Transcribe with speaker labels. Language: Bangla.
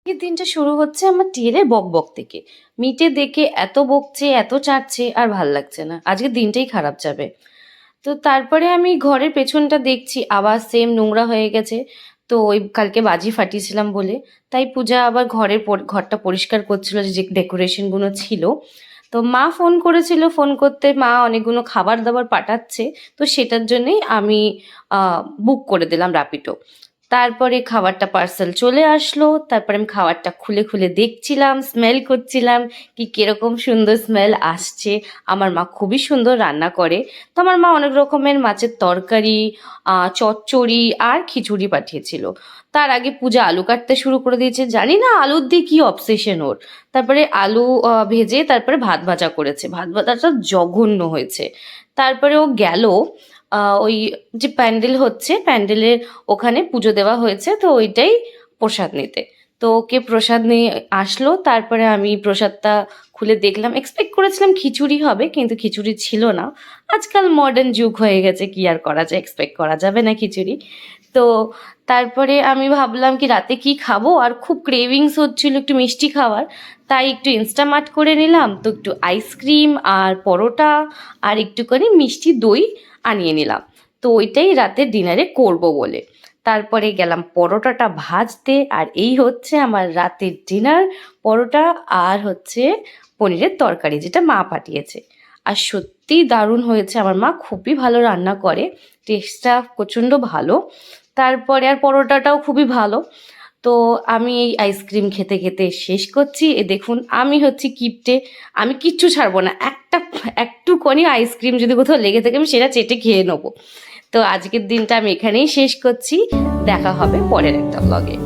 Speaker 1: এই দিনটা শুরু হচ্ছে আমার টিয়েলের বকবক থেকে। মিটে দেখে এত বকছে, এত চাটছে, আর ভাল লাগছে না। আজকে দিনটাই খারাপ যাবে। তো তারপরে আমি ঘরের পেছনটা দেখছি, আবার সেম নোংরা হয়ে গেছে। তো ওই কালকে বাজি ফাটিয়েছিলাম বলে, তাই পূজা আবার ঘরটা পরিষ্কার করছিল, যে ডেকোরেশনগুলো ছিল। তো মা ফোন করেছিল, ফোন করতে মা অনেকগুলো খাবার দাবার পাঠাচ্ছে। তো সেটার জন্যই আমি বুক করে দিলাম র্যাপিডো। তারপরে খাবারটা পার্সেল চলে আসলো। তারপরে আমি খাবারটা খুলে খুলে দেখছিলাম, স্মেল করছিলাম কি কিরকম সুন্দর স্মেল আসছে। আমার মা খুবই সুন্দর রান্না করে। তো আমার মা অনেক রকমের মাছের তরকারি, চচ্চড়ি আর খিচুড়ি পাঠিয়েছিল। তার আগে পূজা আলু কাটতে শুরু করে দিয়েছে, জানি না আলুর দিয়ে কি অবসেশন ওর। তারপরে আলু ভেজে তারপরে ভাত ভাজা করেছে, ভাত ভাজাটা জঘন্য হয়েছে। তারপরে ও গেল ওই যে প্যান্ডেল হচ্ছে, প্যান্ডেলের ওখানে পুজো দেওয়া হয়েছে, তো ওইটাই প্রসাদ নিতে। তো ওকে প্রসাদ নিয়ে আসলো। তারপরে আমি প্রসাদটা খুলে দেখলাম, এক্সপেক্ট করেছিলাম খিচুড়ি হবে, কিন্তু খিচুড়ি ছিল না। আজকাল মডার্ন যুগ হয়ে গেছে, কি আর করা যায়, এক্সপেক্ট করা যাবে না খিচুড়ি। তো তারপরে আমি ভাবলাম কি রাতে কি খাবো, আর খুব ক্রেভিংস হচ্ছিল একটু মিষ্টি খাওয়ার। তাই একটু ইনস্টামার্ট করে নিলাম, তো একটু আইসক্রিম আর পরোটা আর একটুখানি মিষ্টি দই আনিয়ে নিলাম। তো ওইটাই রাতের ডিনারে করব বলে তারপরে গেলাম পরোটাটা ভাজতে। আর এই হচ্ছে আমার রাতের ডিনার, পরোটা আর হচ্ছে পনিরের তরকারি, যেটা মা পাঠিয়েছে। আর সত্যিই দারুণ হয়েছে, আমার মা খুবই ভালো রান্না করে, টেস্টটা প্রচণ্ড ভালো। তারপরে আর পরোটাটাও খুবই ভালো। তো আমি এই আইসক্রিম খেতে খেতে শেষ করছি। এ দেখুন আমি হচ্ছি কিপটে, আমি কিচ্ছু ছাড়বো না। একটুখানি আইসক্রিম যদি কোথাও লেগে থাকে আমি সেটা চেটে খেয়ে নেবো। তো আজকের দিনটা আমি এখানেই শেষ করছি। দেখা হবে পরের একটা ব্লগে।